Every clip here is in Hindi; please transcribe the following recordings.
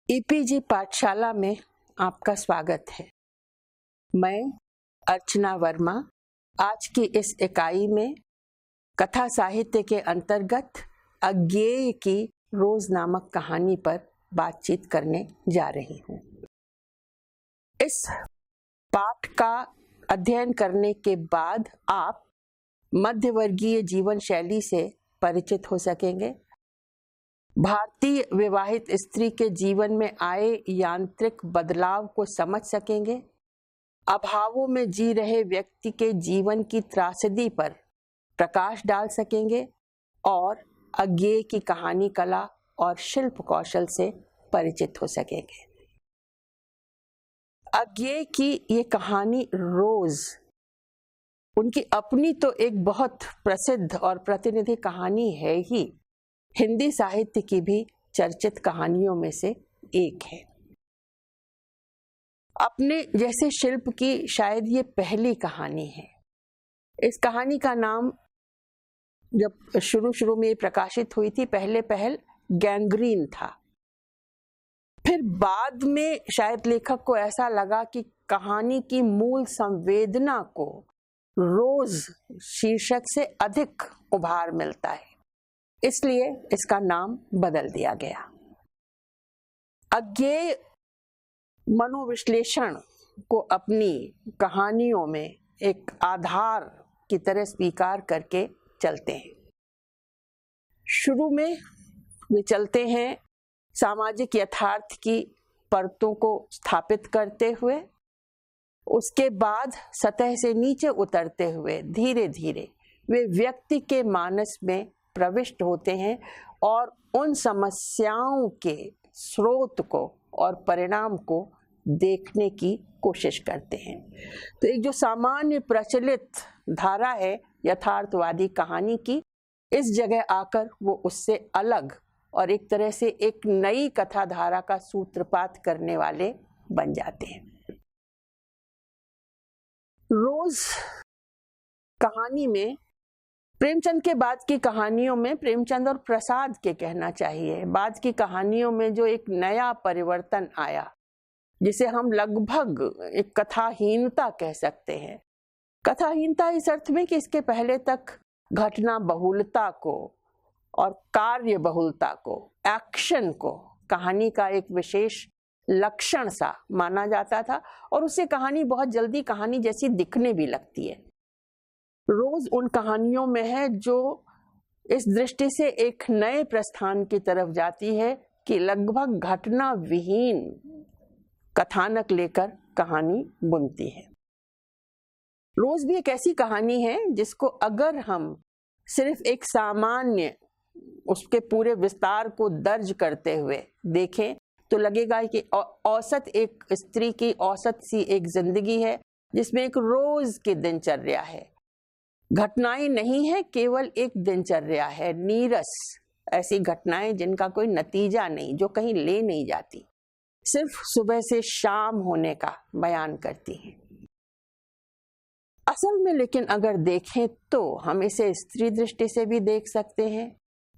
ईपीजी पाठशाला में आपका स्वागत है। मैं अर्चना वर्मा आज की इस इकाई में कथा साहित्य के अंतर्गत अज्ञेय की रोज नामक कहानी पर बातचीत करने जा रही हूँ। इस पाठ का अध्ययन करने के बाद आप मध्यवर्गीय जीवन शैली से परिचित हो सकेंगे। भारतीय विवाहित स्त्री के जीवन में आए यांत्रिक बदलाव को समझ सकेंगे। अभावों में जी रहे व्यक्ति के जीवन की त्रासदी पर प्रकाश डाल सकेंगे और अज्ञेय की कहानी कला और शिल्प कौशल से परिचित हो सकेंगे। अज्ञेय की ये कहानी रोज उनकी अपनी तो एक बहुत प्रसिद्ध और प्रतिनिधि कहानी है ही, हिंदी साहित्य की भी चर्चित कहानियों में से एक है। अपने जैसे शिल्प की शायद ये पहली कहानी है। इस कहानी का नाम जब शुरू में प्रकाशित हुई थी पहल गैंग्रीन था। फिर बाद में शायद लेखक को ऐसा लगा कि कहानी की मूल संवेदना को रोज शीर्षक से अधिक उभार मिलता है, इसलिए इसका नाम बदल दिया गया। अज्ञेय मनोविश्लेषण को अपनी कहानियों में एक आधार की तरह स्वीकार करके चलते हैं। शुरू में वे चलते हैं सामाजिक यथार्थ की परतों को स्थापित करते हुए, उसके बाद सतह से नीचे उतरते हुए धीरे धीरे वे व्यक्ति के मानस में प्रविष्ट होते हैं और उन समस्याओं के स्रोत को और परिणाम को देखने की कोशिश करते हैं। तो एक जो सामान्य प्रचलित धारा है यथार्थवादी कहानी की, इस जगह आकर वो उससे अलग और एक तरह से एक नई कथा धारा का सूत्रपात करने वाले बन जाते हैं। रोज कहानी में प्रेमचंद के बाद की कहानियों में, प्रेमचंद और प्रसाद के कहना चाहिए, बाद की कहानियों में जो एक नया परिवर्तन आया जिसे हम लगभग एक कथाहीनता कह सकते हैं। कथाहीनता इस अर्थ में कि इसके पहले तक घटना बहुलता को और कार्य बहुलता को, एक्शन को कहानी का एक विशेष लक्षण सा माना जाता था और उससे कहानी बहुत जल्दी कहानी जैसी दिखने भी लगती है। रोज उन कहानियों में है जो इस दृष्टि से एक नए प्रस्थान की तरफ जाती है कि लगभग घटना विहीन कथानक लेकर कहानी बुनती है। रोज भी एक ऐसी कहानी है जिसको अगर हम सिर्फ एक सामान्य उसके पूरे विस्तार को दर्ज करते हुए देखें तो लगेगा कि औसत एक स्त्री की औसत सी एक जिंदगी है जिसमें एक रोज की दिनचर्या है। घटनाएं नहीं है, केवल एक दिनचर्या है, नीरस ऐसी घटनाएं जिनका कोई नतीजा नहीं, जो कहीं ले नहीं जाती, सिर्फ सुबह से शाम होने का बयान करती हैं। असल में लेकिन अगर देखें तो हम इसे स्त्री दृष्टि से भी देख सकते हैं,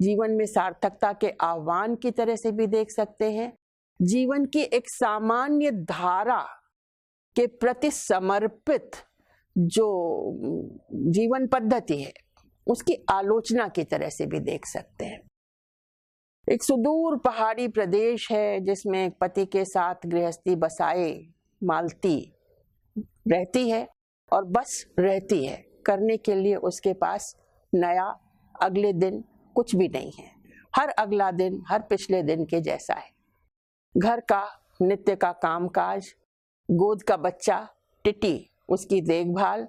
जीवन में सार्थकता के आह्वान की तरह से भी देख सकते हैं, जीवन की एक सामान्य धारा के प्रति समर्पित जो जीवन पद्धति है उसकी आलोचना की तरह से भी देख सकते हैं। एक सुदूर पहाड़ी प्रदेश है जिसमें एक पति के साथ गृहस्थी बसाए मालती रहती है और बस रहती है, करने के लिए उसके पास नया अगले दिन कुछ भी नहीं है। हर अगला दिन हर पिछले दिन के जैसा है। घर का नित्य का कामकाज, गोद का बच्चा टिटी उसकी देखभाल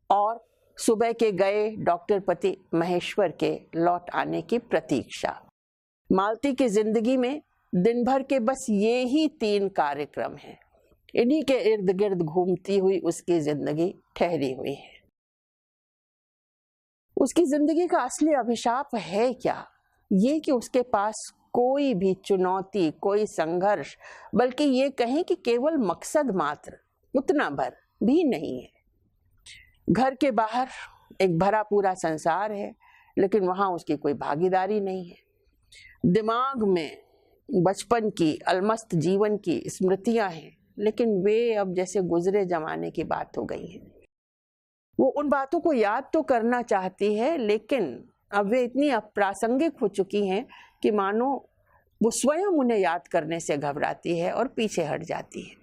और सुबह के गए डॉक्टर पति महेश्वर के लौट आने की प्रतीक्षा। मालती की जिंदगी में दिन भर के बस ये ही 3 कार्यक्रम हैं। इन्हीं के इर्द गिर्द घूमती हुई उसकी जिंदगी ठहरी हुई है। उसकी जिंदगी का असली अभिशाप है क्या? ये कि उसके पास कोई भी चुनौती, कोई संघर्ष, बल्कि ये कहें कि केवल मकसद मात्र, उतना भर भी नहीं है। घर के बाहर एक भरा पूरा संसार है लेकिन वहां उसकी कोई भागीदारी नहीं है। दिमाग में बचपन की अलमस्त जीवन की स्मृतियां हैं, लेकिन वे अब जैसे गुजरे जमाने की बात हो गई है। वो उन बातों को याद तो करना चाहती है, लेकिन अब वे इतनी अप्रासंगिक हो चुकी हैं कि मानो वो स्वयं उन्हें याद करने से घबराती है और पीछे हट जाती है।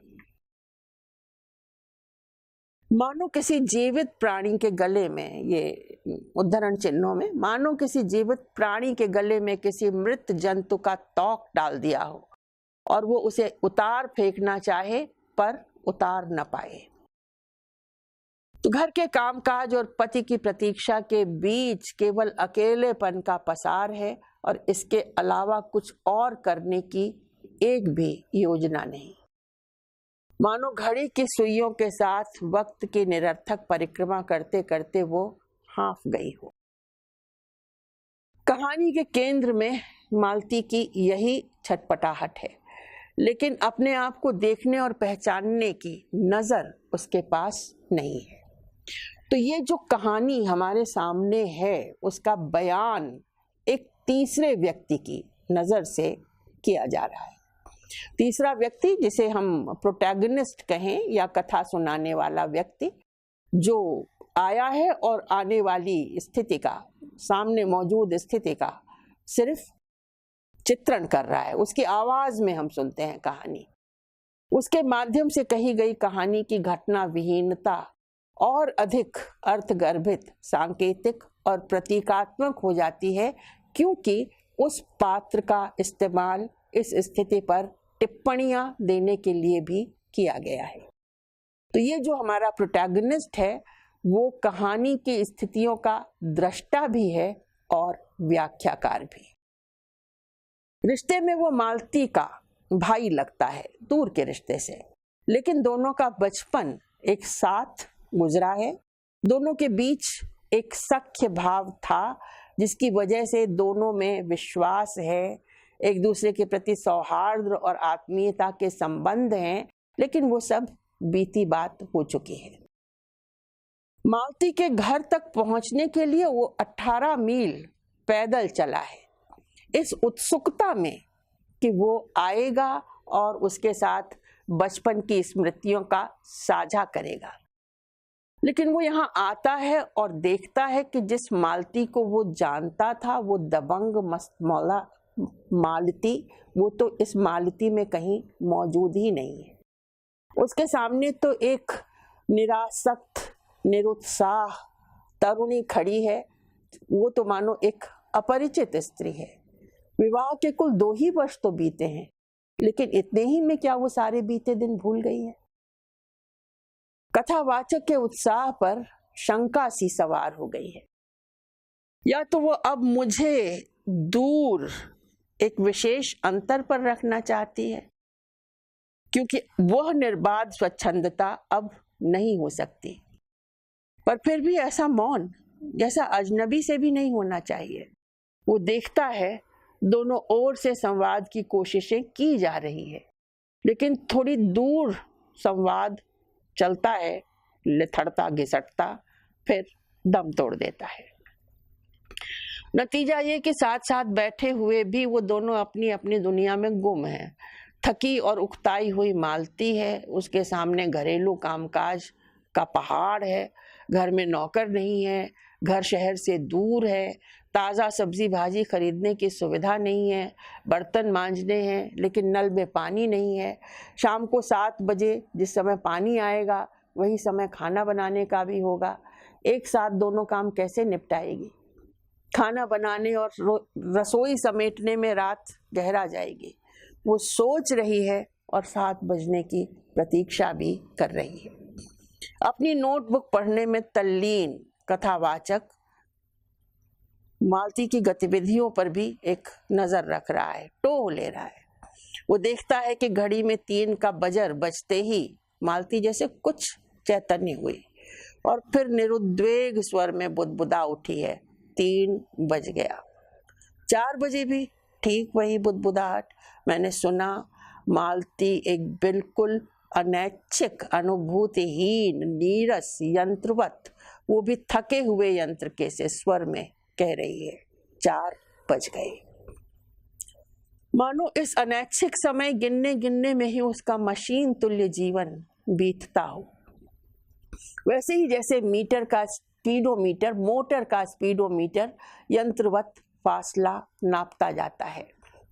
मानो किसी जीवित प्राणी के गले में, ये उद्धरण चिन्हों में, मानो किसी जीवित प्राणी के गले में किसी मृत जंतु का तौक डाल दिया हो और वो उसे उतार फेंकना चाहे पर उतार न पाए। तो घर के कामकाज और पति की प्रतीक्षा के बीच केवल अकेलेपन का पसार है और इसके अलावा कुछ और करने की एक भी योजना नहीं। मानो घड़ी की सुइयों के साथ वक्त की निरर्थक परिक्रमा करते करते वो हाँफ गई हो। कहानी के केंद्र में मालती की यही छटपटाहट है, लेकिन अपने आप को देखने और पहचानने की नजर उसके पास नहीं है। तो ये जो कहानी हमारे सामने है, उसका बयान एक तीसरे व्यक्ति की नजर से किया जा रहा है। तीसरा व्यक्ति, जिसे हम प्रोटैगनिस्ट कहें या कथा सुनाने वाला व्यक्ति, जो आया है और आने वाली स्थिति का, सामने मौजूद स्थिति का सिर्फ चित्रण कर रहा है। उसकी आवाज में हम सुनते हैं कहानी। उसके माध्यम से कही गई कहानी की घटना विहीनता और अधिक अर्थगर्भित, सांकेतिक और प्रतीकात्मक हो जाती है, क्योंकि उस पात्र का इस्तेमाल इस स्थिति पर टिप्पणियां देने के लिए भी किया गया है। तो ये जो हमारा प्रोटैगनिस्ट है, वो कहानी की स्थितियों का दृष्टा भी है और व्याख्याकार भी। रिश्ते में वो मालती का भाई लगता है, दूर के रिश्ते से, लेकिन दोनों का बचपन एक साथ गुजरा है। दोनों के बीच एक सख्य भाव था, जिसकी वजह से दोनों में विश्वास है, एक दूसरे के प्रति सौहार्द और आत्मीयता के संबंध हैं, लेकिन वो सब बीती बात हो चुकी है। मालती के घर तक पहुंचने के लिए वो 18 मील पैदल चला है, इस उत्सुकता में कि वो आएगा और उसके साथ बचपन की स्मृतियों का साझा करेगा। लेकिन वो यहाँ आता है और देखता है कि जिस मालती को वो जानता था, वो दबंग मस्त मौला मालती, वो तो इस मालती में कहीं मौजूद ही नहीं है। उसके सामने तो एक निरासक्त, निरुत्साह तरुणी खड़ी है। वो तो मानो एक अपरिचित स्त्री है। विवाह के कुल 2 ही वर्ष तो बीते हैं, लेकिन इतने ही में क्या वो सारे बीते दिन भूल गई है? कथावाचक के उत्साह पर शंका सी सवार हो गई है। या तो वो अब मुझे दूर एक विशेष अंतर पर रखना चाहती है, क्योंकि वह निर्बाध स्वच्छंदता अब नहीं हो सकती। पर फिर भी ऐसा मौन जैसा अजनबी से भी नहीं होना चाहिए। वो देखता है दोनों ओर से संवाद की कोशिशें की जा रही है, लेकिन थोड़ी दूर संवाद चलता है, लिथड़ता घिसटता, फिर दम तोड़ देता है। नतीजा ये कि साथ साथ बैठे हुए भी वो दोनों अपनी अपनी दुनिया में गुम हैं। थकी और उकताई हुई मालती है, उसके सामने घरेलू कामकाज का पहाड़ है। घर में नौकर नहीं है, घर शहर से दूर है, ताज़ा सब्जी भाजी खरीदने की सुविधा नहीं है, बर्तन मांजने हैं लेकिन नल में पानी नहीं है। शाम को 7 बजे जिस समय पानी आएगा, वही समय खाना बनाने का भी होगा। एक साथ दोनों काम कैसे निपटाएगी? खाना बनाने और रसोई समेटने में रात गहरा जाएगी। वो सोच रही है और 7 बजने की प्रतीक्षा भी कर रही है। अपनी नोटबुक पढ़ने में तल्लीन कथावाचक मालती की गतिविधियों पर भी एक नजर रख रहा है, टोह ले रहा है। वो देखता है कि घड़ी में 3 का बजर बजते ही मालती जैसे कुछ चैतन्य हुई और फिर निरुद्वेग स्वर में बुदबुदा उठी है, 3 बज गया। 4 बजे भी ठीक वही बुदबुदाहट। मैंने सुना मालती एक बिल्कुल अनैच्छिक, अनुभूतिहीन, नीरस, यंत्रवत, वो भी थके हुए यंत्र के से स्वर में कह रही है, 4 बज गए। मानो इस अनैच्छिक समय गिनने गिनने में ही उसका मशीन तुल्य जीवन बीतता हो। वैसे ही जैसे मीटर का स्पीडोमीटर, मोटर का स्पीडोमीटर यंत्रवत फासला नापता जाता है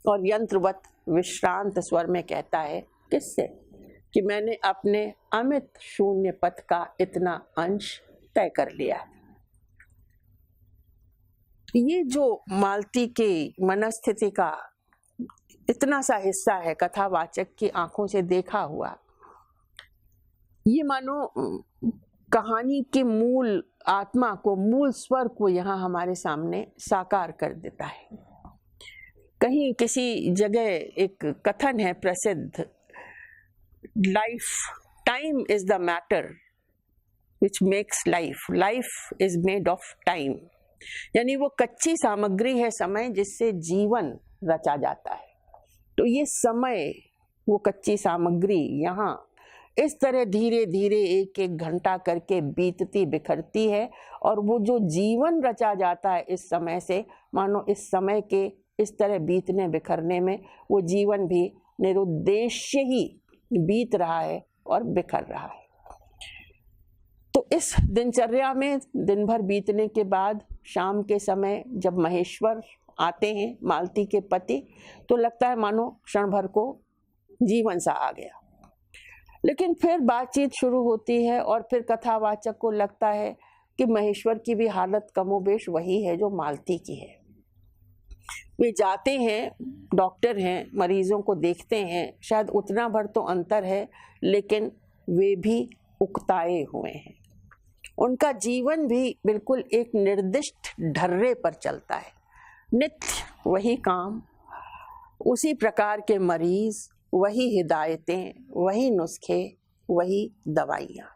और यंत्रवत विश्रांत स्वर में कहता है, किससे? कि मैंने अपने अमित शून्य पथ का इतना अंश तय कर लिया। ये जो मालती के मनस्थिति का इतना सा हिस्सा है कथावाचक की आंखों से देखा हुआ, ये मानो कहानी के मूल आत्मा को, मूल स्वर को यहाँ हमारे सामने साकार कर देता है। कहीं किसी जगह एक कथन है प्रसिद्ध, life, time is the matter which makes life, life is made of time. यानी वो कच्ची सामग्री है समय, जिससे जीवन रचा जाता है। तो ये समय, वो कच्ची सामग्री यहाँ इस तरह धीरे धीरे एक एक घंटा करके बीतती बिखरती है, और वो जो जीवन रचा जाता है इस समय से, मानो इस समय के इस तरह बीतने बिखरने में वो जीवन भी निरुद्देश्य ही बीत रहा है और बिखर रहा है। तो इस दिनचर्या में दिन भर बीतने के बाद शाम के समय जब महेश्वर आते हैं, मालती के पति, तो लगता है मानो क्षण भर को जीवन सा आ गया। लेकिन फिर बातचीत शुरू होती है और फिर कथावाचक को लगता है कि महेश्वर की भी हालत कमोबेश वही है जो मालती की है। वे जाते हैं, डॉक्टर हैं, मरीजों को देखते हैं, शायद उतना भर तो अंतर है, लेकिन वे भी उकताए हुए हैं। उनका जीवन भी बिल्कुल एक निर्दिष्ट ढर्रे पर चलता है, नित्य वही काम, उसी प्रकार के मरीज, वही हिदायतें, वही नुस्खे, वही दवाइयाँ।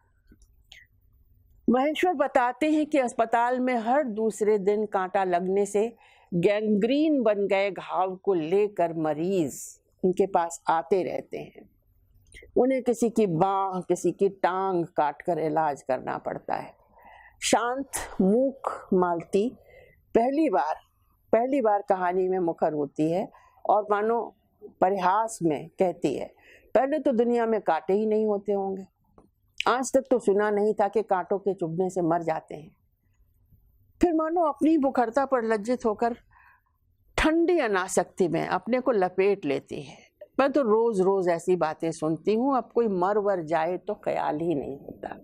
महेश्वर बताते हैं कि अस्पताल में हर दूसरे दिन कांटा लगने से गैंग्रीन बन गए घाव को लेकर मरीज उनके पास आते रहते हैं। उन्हें किसी की बांह, किसी की टांग काटकर इलाज करना पड़ता है। शांत मूक मालती पहली बार कहानी में मुखर होती है और मानो परिहास में कहती है, पहले तो दुनिया में कांटे ही नहीं होते होंगे, आज तक तो सुना नहीं था कि कांटों के चुभने से मर जाते हैं। फिर मानो अपनी मुखरता पर लज्जित होकर ठंडी अनासक्ति में अपने को लपेट लेती है। मैं तो रोज रोज ऐसी बातें सुनती हूँ, अब कोई मर वर जाए तो ख्याल ही नहीं होता।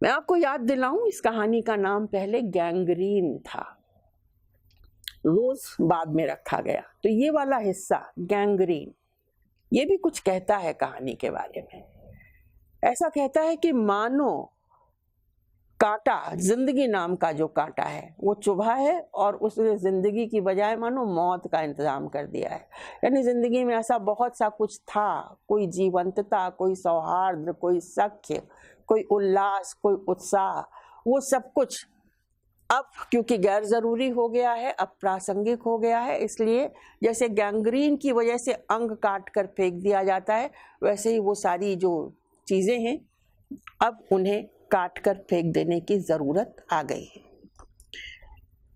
मैं आपको याद दिलाऊं, इस कहानी का नाम पहले गैंग्रीन था, रोज बाद में रखा गया। तो ये वाला हिस्सा गैंग्रीन, ये भी कुछ कहता है कहानी के बारे में। ऐसा कहता है कि मानो कांटा, जिंदगी नाम का जो कांटा है वो चुभा है और उसने जिंदगी की बजाय मानो मौत का इंतजाम कर दिया है। यानी जिंदगी में ऐसा बहुत सा कुछ था, कोई जीवंतता, कोई सौहार्द, कोई सख्य, कोई उल्लास, कोई उत्साह, वो सब कुछ अब क्योंकि गैर जरूरी हो गया है, अप्रासंगिक हो गया है। इसलिए जैसे गैंग्रीन की वजह से अंग काट कर फेंक दिया जाता है, वैसे ही वो सारी जो चीजें हैं अब उन्हें काट कर फेंक देने की जरूरत आ गई है।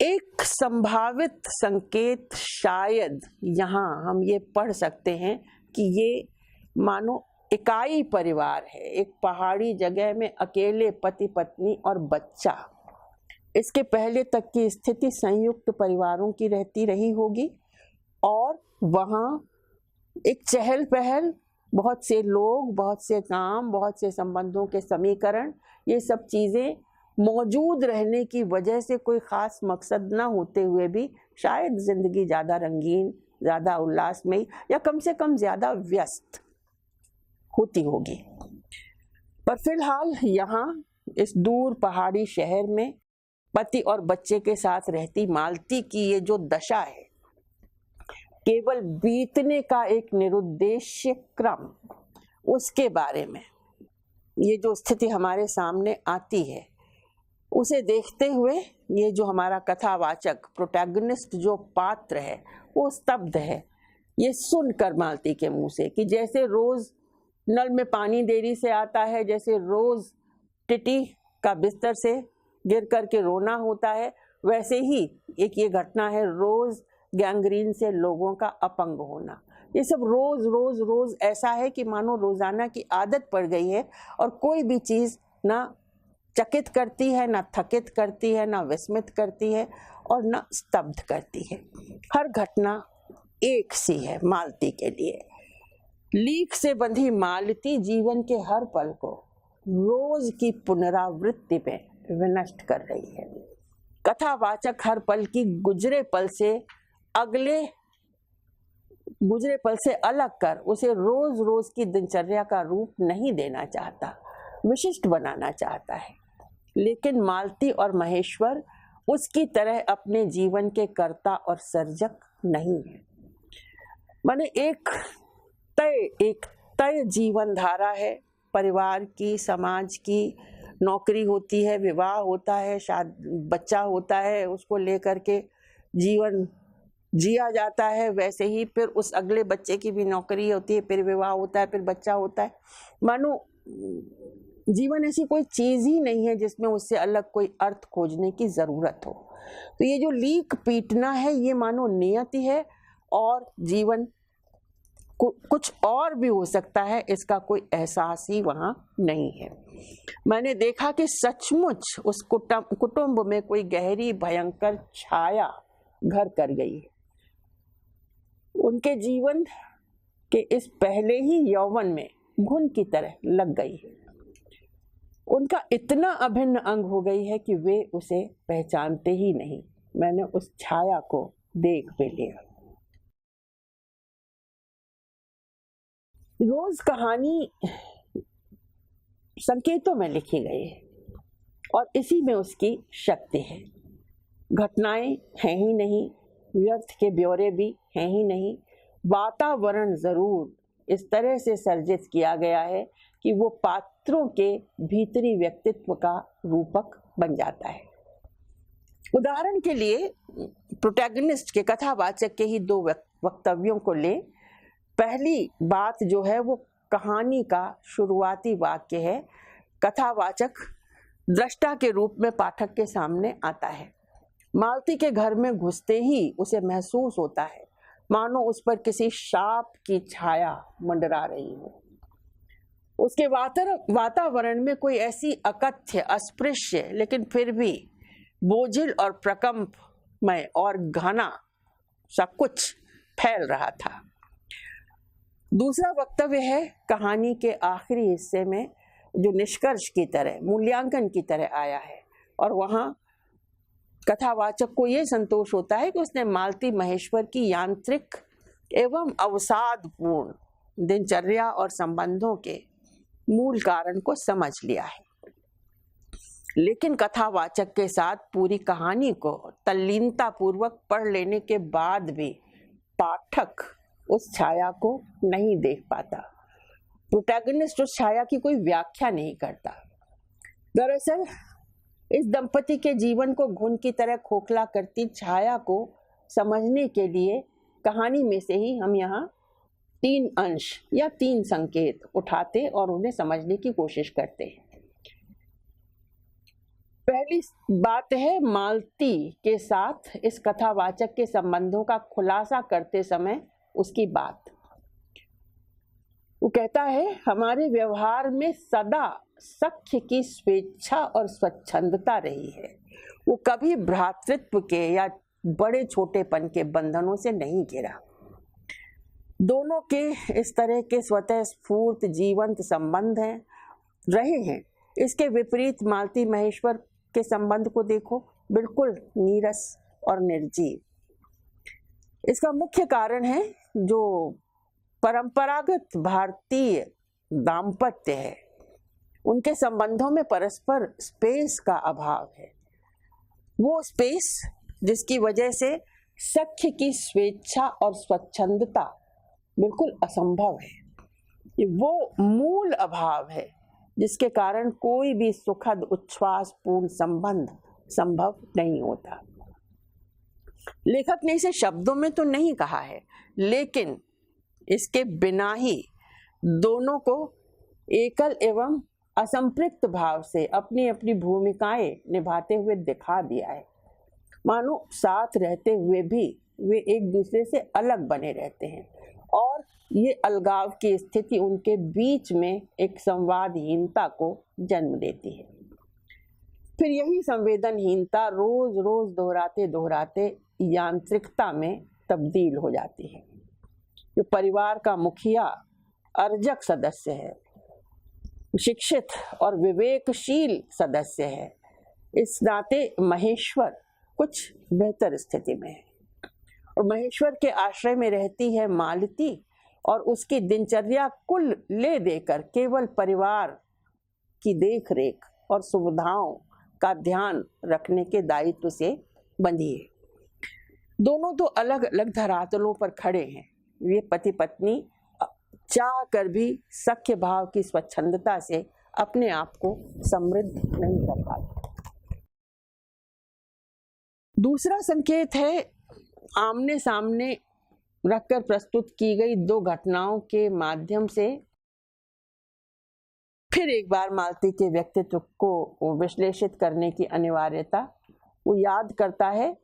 एक संभावित संकेत शायद यहाँ हम ये पढ़ सकते हैं कि ये मानो इकाई परिवार है, एक पहाड़ी जगह में अकेले पति पत्नी और बच्चा। इसके पहले तक की स्थिति संयुक्त परिवारों की रहती रही होगी और वहाँ एक चहल पहल, बहुत से लोग, बहुत से काम, बहुत से संबंधों के समीकरण, ये सब चीज़ें मौजूद रहने की वजह से कोई ख़ास मकसद ना होते हुए भी शायद ज़िंदगी ज़्यादा रंगीन, ज़्यादा उल्लासमयी या कम से कम ज़्यादा व्यस्त होती होगी। पर फिलहाल यहाँ इस दूर पहाड़ी शहर में पति और बच्चे के साथ रहती मालती की ये जो दशा है, केवल बीतने का एक निरुद्देश्य क्रम, उसके बारे में ये जो स्थिति हमारे सामने आती है, उसे देखते हुए ये जो हमारा कथावाचक प्रोटैगनिस्ट जो पात्र है वो स्तब्ध है। ये सुनकर मालती के मुंह से कि जैसे रोज नल में पानी देरी से आता है, जैसे रोज टिटी का बिस्तर से गिर करके रोना होता है, वैसे ही एक ये घटना है, रोज गैंग्रीन से लोगों का अपंग होना, ये सब रोज रोज रोज ऐसा है कि मानो रोजाना की आदत पड़ गई है और कोई भी चीज ना चकित करती है, ना थकित करती है, ना विस्मित करती है और ना स्तब्ध करती है। हर घटना एक सी है मालती के लिए। लीक से बंधी मालती जीवन के हर पल को रोज की पुनरावृत्ति में विनष्ट कर रही है। कथावाचक हर पल की गुजरे पल से अलग कर उसे रोज रोज की दिनचर्या का रूप नहीं देना चाहता, विशिष्ट बनाना चाहता है। लेकिन मालती और महेश्वर उसकी तरह अपने जीवन के कर्ता और सर्जक नहीं है। माने एक तय जीवन धारा है, परिवार की, समाज की, नौकरी होती है, विवाह होता है, बच्चा होता है, उसको लेकर के जीवन जिया जाता है। वैसे ही फिर उस अगले बच्चे की भी नौकरी होती है, फिर विवाह होता है, फिर बच्चा होता है। मानो जीवन ऐसी कोई चीज ही नहीं है जिसमें उससे अलग कोई अर्थ खोजने की जरूरत हो। तो ये जो लीक पीटना है ये मानो नियति है और जीवन कुछ और भी हो सकता है, इसका कोई एहसास ही वहां नहीं है। मैंने देखा कि सचमुच उस कुटुंब में कोई गहरी भयंकर छाया घर कर गई। उनके जीवन के इस पहले ही यौवन में घुन की तरह लग गई है। उनका इतना अभिन्न अंग हो गई है कि वे उसे पहचानते ही नहीं। मैंने उस छाया को देख भी लिया। रोज कहानी संकेतों में लिखी गई है और इसी में उसकी शक्ति है। घटनाएं हैं ही नहीं, व्यर्थ के ब्यौरे भी हैं ही नहीं, वातावरण जरूर इस तरह से सर्जित किया गया है कि वो पात्रों के भीतरी व्यक्तित्व का रूपक बन जाता है। उदाहरण के लिए प्रोटैगनिस्ट के, कथावाचक के ही दो वक्तव्यों को ले। पहली बात जो है वो कहानी का शुरुआती वाक्य है। कथावाचक दृष्टा के रूप में पाठक के सामने आता है। मालती के घर में घुसते ही उसे महसूस होता है मानो उस पर किसी शाप की छाया मंडरा रही हो। उसके वातावरण में कोई ऐसी अकथ्य, अस्पृश्य लेकिन फिर भी बोझिल और प्रकंपमय और घना सा कुछ फैल रहा था। दूसरा वक्तव्य है कहानी के आखिरी हिस्से में, जो निष्कर्ष की तरह, मूल्यांकन की तरह आया है और वहां कथावाचक को यह संतोष होता है कि उसने मालती महेश्वर की यांत्रिक एवं अवसादपूर्ण दिनचर्या और संबंधों के मूल कारण को समझ लिया है। लेकिन कथावाचक के साथ पूरी कहानी को तल्लीनता पूर्वक पढ़ लेने के बाद भी पाठक उस छाया को नहीं देख पाता। प्रोटैगनिस्ट उस छाया की कोई व्याख्या नहीं करता। दरअसल इस दंपति के जीवन को घुन की तरह खोखला करती छाया को समझने के लिए कहानी में से ही हम यहाँ 3 अंश या 3 संकेत उठाते और उन्हें समझने की कोशिश करते हैं। पहली बात है मालती के साथ इस कथावाचक के संबंधों का खुलासा करते समय उसकी बात। वो कहता है, हमारे व्यवहार में सदा सख्य की स्वेच्छा और स्वच्छंदता रही है। वो कभी भ्रातृत्व के या बड़े छोटेपन के बंधनों से नहीं घिरा। दोनों के इस तरह के स्वतः स्फूर्त जीवंत संबंध हैं, रहे हैं। इसके विपरीत मालती महेश्वर के संबंध को देखो, बिल्कुल नीरस और निर्जीव। इसका मुख्य कारण है जो परंपरागत भारतीय दाम्पत्य है, उनके संबंधों में परस्पर स्पेस का अभाव है। वो स्पेस जिसकी वजह से सख्य की स्वेच्छा और स्वच्छंदता बिल्कुल असंभव है। ये वो मूल अभाव है जिसके कारण कोई भी सुखद उच्छ्वासपूर्ण संबंध संभव नहीं होता। लेखक ने इसे शब्दों में तो नहीं कहा है, लेकिन इसके बिना ही दोनों को एकल एवं असंपृक्त भाव से अपनी अपनी भूमिकाएं निभाते हुए दिखा दिया है। मानो साथ रहते हुए भी वे एक दूसरे से अलग बने रहते हैं और ये अलगाव की स्थिति उनके बीच में एक संवादहीनता को जन्म देती है। फिर यही संवेदनहीनता रोज रोज दोहराते दोहराते यांत्रिकता में तब्दील हो जाती है। जो परिवार का मुखिया अर्जक सदस्य है, शिक्षित और विवेकशील सदस्य है, इस नाते महेश्वर कुछ बेहतर स्थिति में है और महेश्वर के आश्रय में रहती है मालती और उसकी दिनचर्या कुल ले देकर केवल परिवार की देख रेख और सुविधाओं का ध्यान रखने के दायित्व से बंधी है। दोनों तो अलग अलग धरातलों पर खड़े हैं। ये पति पत्नी चाह कर भी सख्य भाव की स्वच्छंदता से अपने आप को समृद्ध नहीं कर पाते। दूसरा संकेत है आमने सामने रखकर प्रस्तुत की गई दो घटनाओं के माध्यम से फिर एक बार मालती के व्यक्तित्व को विश्लेषित करने की अनिवार्यता। वो याद करता है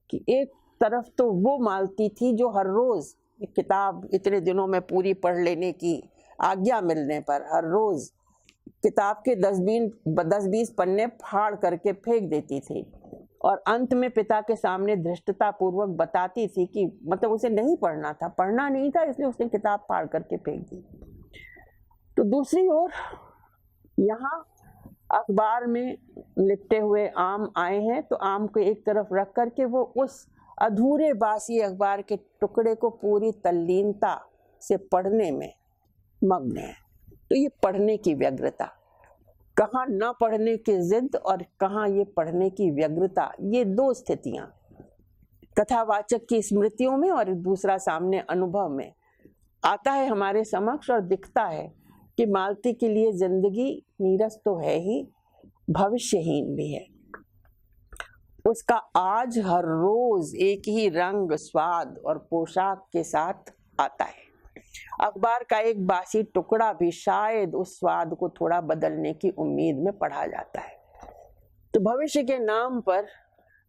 कि एक तरफ तो वो मालती थी जो हर रोज एक किताब इतने दिनों में पूरी पढ़ लेने की आज्ञा मिलने पर हर रोज किताब के 10-20 पन्ने फाड़ करके फेंक देती थी और अंत में पिता के सामने धृष्टता पूर्वक बताती थी कि मतलब उसे नहीं पढ़ना था, पढ़ना नहीं था, इसलिए उसने किताब फाड़ करके फेंक दी। तो दूसरी ओर यहाँ अखबार में लिपटे हुए आम आए हैं, तो आम को एक तरफ रख करके वो उस अधूरे बासी अखबार के टुकड़े को पूरी तल्लीनता से पढ़ने में मग्न है। तो ये पढ़ने की व्यग्रता, कहाँ न पढ़ने की जिद और कहाँ ये पढ़ने की व्यग्रता, ये दो स्थितियां कथावाचक की स्मृतियों में और दूसरा सामने अनुभव में आता है हमारे समक्ष और दिखता है कि मालती के लिए जिंदगी नीरस तो है ही, भविष्यहीन भी है। उसका आज हर रोज एक ही रंग, स्वाद और पोशाक के साथ आता है। अखबार का एक बासी टुकड़ा भी शायद उस स्वाद को थोड़ा बदलने की उम्मीद में पढ़ा जाता है। तो भविष्य के नाम पर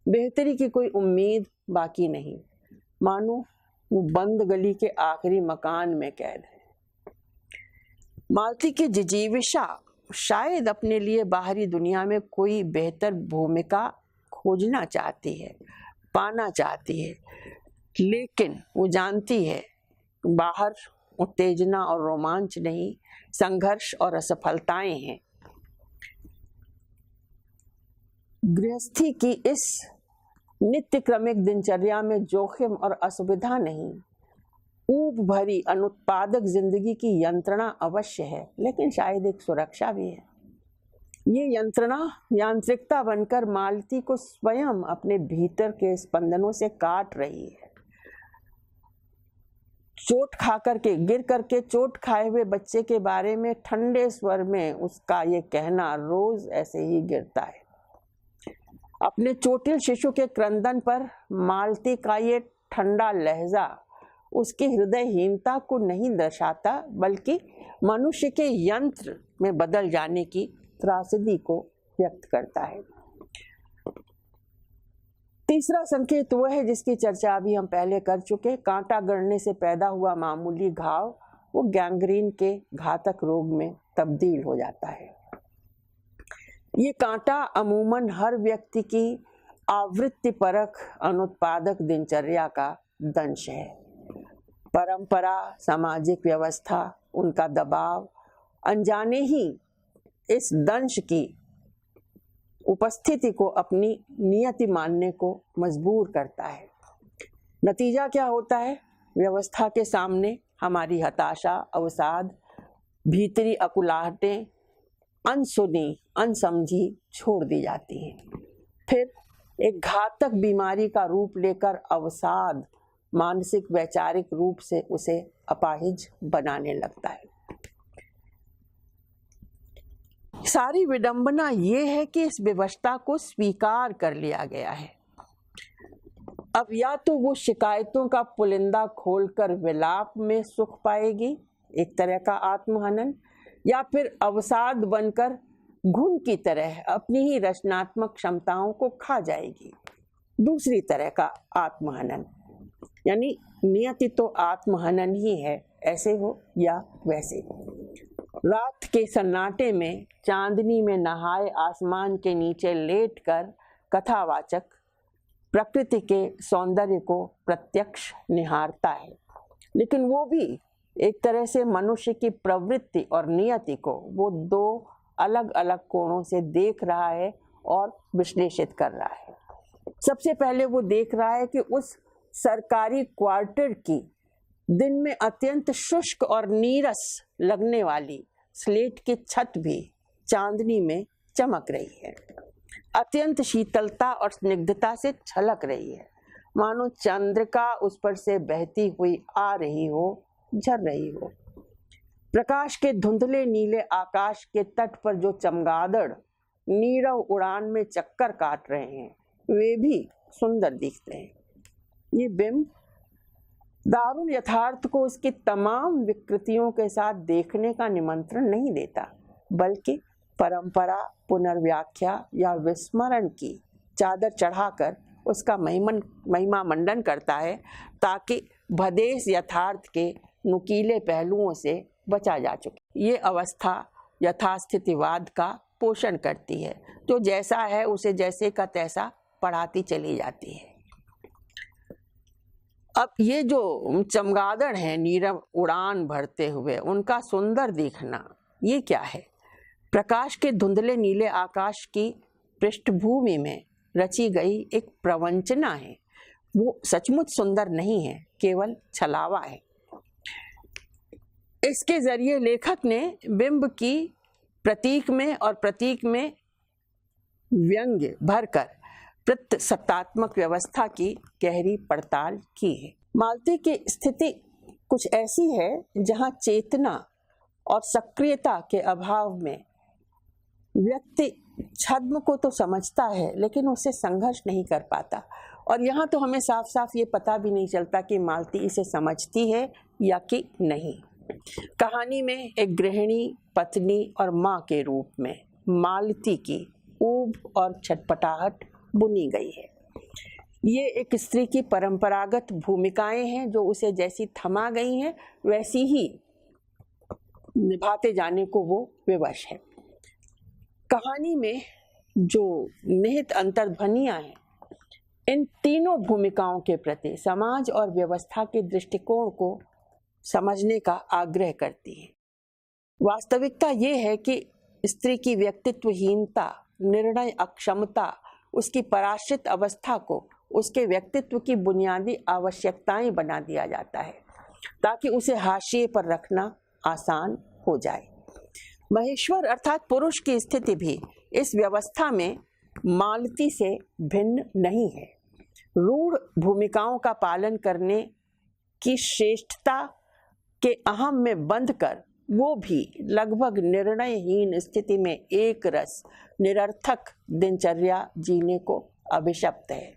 बेहतरी की कोई उम्मीद बाकी नहीं, मानो वो बंद गली के आखिरी मकान में कैद है। मालती की जिजीविषा शायद अपने लिए बाहरी दुनिया में कोई बेहतर भूमिका खोजना चाहती है, पाना चाहती है, लेकिन वो जानती है बाहर उत्तेजना और रोमांच नहीं, संघर्ष और असफलताएं हैं। गृहस्थी की इस नित्य क्रमिक दिनचर्या में जोखिम और असुविधा नहीं, ऊब भरी अनुत्पादक जिंदगी की यंत्रणा अवश्य है, लेकिन शायद एक सुरक्षा भी है। ये यंत्रणा यांत्रिकता बनकर मालती को स्वयं अपने भीतर के स्पंदनों से काट रही है। चोट खा करके, गिर करके चोट खाए हुए बच्चे के बारे में ठंडे स्वर में उसका ये कहना रोज ऐसे ही गिरता है। अपने चोटिल शिशु के क्रंदन पर मालती का ये ठंडा लहजा उसकी हृदयहीनता को नहीं दर्शाता, बल्कि मनुष्य के यंत्र में बदल जाने की त्रासदी को व्यक्त करता है। तीसरा संकेत वह है जिसकी चर्चा अभी हम पहले कर चुके। कांटा गड़ने से पैदा हुआ मामूली घाव वो गैंग्रीन के घातक रोग में तब्दील हो जाता है। ये कांटा अमूमन हर व्यक्ति की आवृत्ति परक अनुत्पादक दिनचर्या का दंश है। परंपरा, सामाजिक व्यवस्था, उनका दबाव अनजाने ही इस दंश की उपस्थिति को अपनी नियति मानने को मजबूर करता है। नतीजा क्या होता है? व्यवस्था के सामने हमारी हताशा, अवसाद, भीतरी अकुलाहटें अनसुनी, अनसमझी छोड़ दी जाती हैं। फिर एक घातक बीमारी का रूप लेकर अवसाद मानसिक वैचारिक रूप से उसे अपाहिज बनाने लगता है। सारी विडंबना ये है कि इस विवशता को स्वीकार कर लिया गया है। अब या तो वो शिकायतों का पुलिंदा खोलकर विलाप में सुख पाएगी, एक तरह का आत्महनन, या फिर अवसाद बनकर घुन की तरह अपनी ही रचनात्मक क्षमताओं को खा जाएगी, दूसरी तरह का आत्महनन। यानी नियति तो आत्महनन ही है, ऐसे हो या वैसे। रात के सन्नाटे में चांदनी में नहाए आसमान के नीचे लेटकर कथावाचक प्रकृति के सौंदर्य को प्रत्यक्ष निहारता है, लेकिन वो भी एक तरह से मनुष्य की प्रवृत्ति और नियति को वो दो अलग अलग कोणों से देख रहा है और विश्लेषित कर रहा है। सबसे पहले वो देख रहा है कि उस सरकारी क्वार्टर की दिन में अत्यंत शुष्क और नीरस लगने वाली स्लेट की छत भी चांदनी में चमक रही है, अत्यंत शीतलता और स्निग्धता से छलक रही है, मानो चंद्रिका उस पर से बहती हुई आ रही हो, झर रही हो। प्रकाश के धुंधले नीले आकाश के तट पर जो चमगादड़ नीरव उड़ान में चक्कर काट रहे हैं, वे भी सुंदर दिखते हैं। ये बिंब दारुण यथार्थ को उसकी तमाम विकृतियों के साथ देखने का निमंत्रण नहीं देता, बल्कि परंपरा, पुनर्व्याख्या या विस्मरण की चादर चढ़ाकर उसका महिमा मंडन करता है, ताकि भदेश यथार्थ के नुकीले पहलुओं से बचा जा चुके। ये अवस्था यथास्थितिवाद का पोषण करती है, जो जैसा है उसे जैसे का तैसा पढ़ाती चली जाती है। अब ये जो चमगादड़ हैं नीरव उड़ान भरते हुए, उनका सुंदर दिखना ये क्या है? प्रकाश के धुंधले नीले आकाश की पृष्ठभूमि में रची गई एक प्रवंचना है। वो सचमुच सुंदर नहीं है, केवल छलावा है। इसके जरिए लेखक ने बिंब की प्रतीक में और प्रतीक में व्यंग्य भरकर प्रत्यसत्तात्मक व्यवस्था की गहरी पड़ताल की है। मालती की स्थिति कुछ ऐसी है जहां चेतना और सक्रियता के अभाव में व्यक्ति छद्म को तो समझता है, लेकिन उससे संघर्ष नहीं कर पाता। और यहाँ तो हमें साफ साफ ये पता भी नहीं चलता कि मालती इसे समझती है या कि नहीं। कहानी में एक गृहिणी, पत्नी और माँ के रूप में मालती की ऊब और छटपटाहट बुनी गई है। ये एक स्त्री की परंपरागत भूमिकाएं हैं जो उसे जैसी थमा गई हैं वैसी ही निभाते जाने को वो विवश है। कहानी में जो निहित अंतर्ध्वनियां हैं, इन तीनों भूमिकाओं के प्रति समाज और व्यवस्था के दृष्टिकोण को समझने का आग्रह करती है। वास्तविकता ये है कि स्त्री की व्यक्तित्वहीनता, निर्णय अक्षमता, उसकी पराश्रित अवस्था को उसके व्यक्तित्व की बुनियादी आवश्यकताएं बना दिया जाता है, ताकि उसे हाशिए पर रखना आसान हो जाए। महेश्वर अर्थात पुरुष की स्थिति भी इस व्यवस्था में मालती से भिन्न नहीं है। रूढ़ भूमिकाओं का पालन करने की श्रेष्ठता के अहम में बंध कर वो भी लगभग निर्णयहीन स्थिति में एक रस निरर्थक दिनचर्या जीने को अभिशप्त है।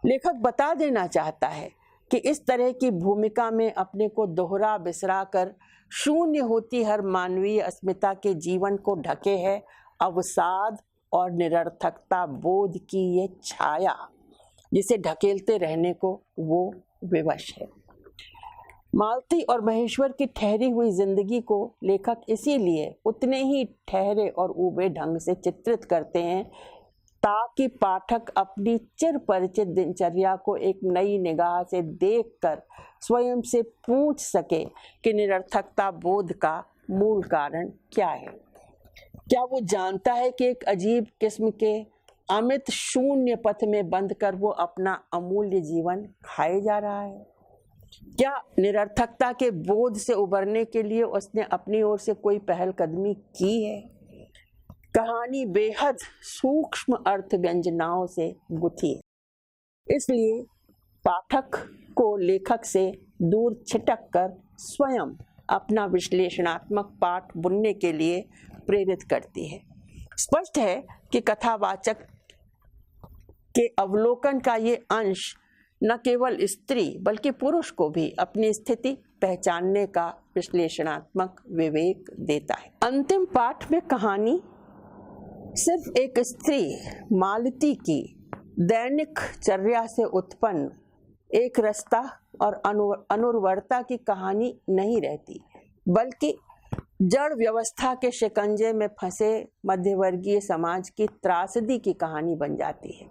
लेखक बता देना चाहता है कि इस तरह की भूमिका में अपने को दोहरा बिसरा कर शून्य होती हर मानवीय अस्मिता के जीवन को ढके है अवसाद और निरर्थकता बोध की ये छाया, जिसे ढकेलते रहने को वो विवश है। मालती और महेश्वर की ठहरी हुई जिंदगी को लेखक इसीलिए उतने ही ठहरे और ऊबे ढंग से चित्रित करते हैं, ताकि पाठक अपनी चिर परिचित दिनचर्या को एक नई निगाह से देखकर स्वयं से पूछ सके कि निरर्थकता बोध का मूल कारण क्या है। क्या वो जानता है कि एक अजीब किस्म के अमित शून्य पथ में बंध कर वो अपना अमूल्य जीवन खाए जा रहा है? क्या निरर्थकता के बोध से उबरने के लिए उसने अपनी ओर से कोई पहल कदमी की है? कहानी बेहद सूक्ष्म अर्थ व्यंजनाओं से गुथी है, इसलिए पाठक को लेखक से दूर छिटक कर स्वयं अपना विश्लेषणात्मक पाठ बुनने के लिए प्रेरित करती है। स्पष्ट है कि कथावाचक के अवलोकन का ये अंश न केवल स्त्री बल्कि पुरुष को भी अपनी स्थिति पहचानने का विश्लेषणात्मक विवेक देता है। अंतिम पाठ में कहानी सिर्फ एक स्त्री मालती की दैनिक चर्या से उत्पन्न एक रास्ता और अनुर्वरता की कहानी नहीं रहती, बल्कि जड़ व्यवस्था के शिकंजे में फंसे मध्यवर्गीय समाज की त्रासदी की कहानी बन जाती है।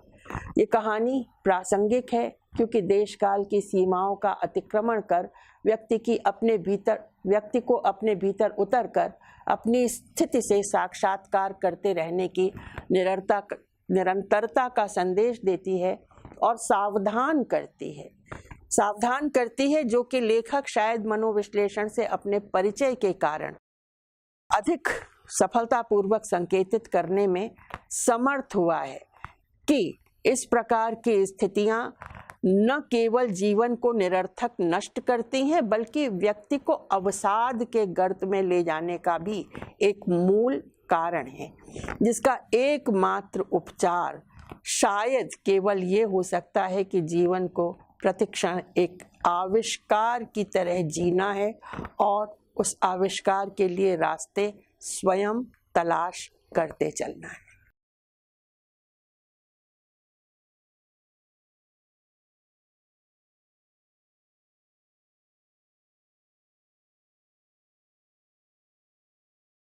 ये कहानी प्रासंगिक है क्योंकि देश काल की सीमाओं का अतिक्रमण कर व्यक्ति को अपने भीतर उतरकर अपनी स्थिति से साक्षात्कार करते रहने की निरंतरता का संदेश देती है और सावधान करती है जो कि लेखक शायद मनोविश्लेषण से अपने परिचय के कारण अधिक सफलतापूर्वक संकेतित करने में समर्थ हुआ है कि इस प्रकार की स्थितियां न केवल जीवन को निरर्थक नष्ट करती हैं, बल्कि व्यक्ति को अवसाद के गर्त में ले जाने का भी एक मूल कारण है, जिसका एकमात्र उपचार शायद केवल ये हो सकता है कि जीवन को प्रतिक्षण एक आविष्कार की तरह जीना है और उस आविष्कार के लिए रास्ते स्वयं तलाश करते चलना है।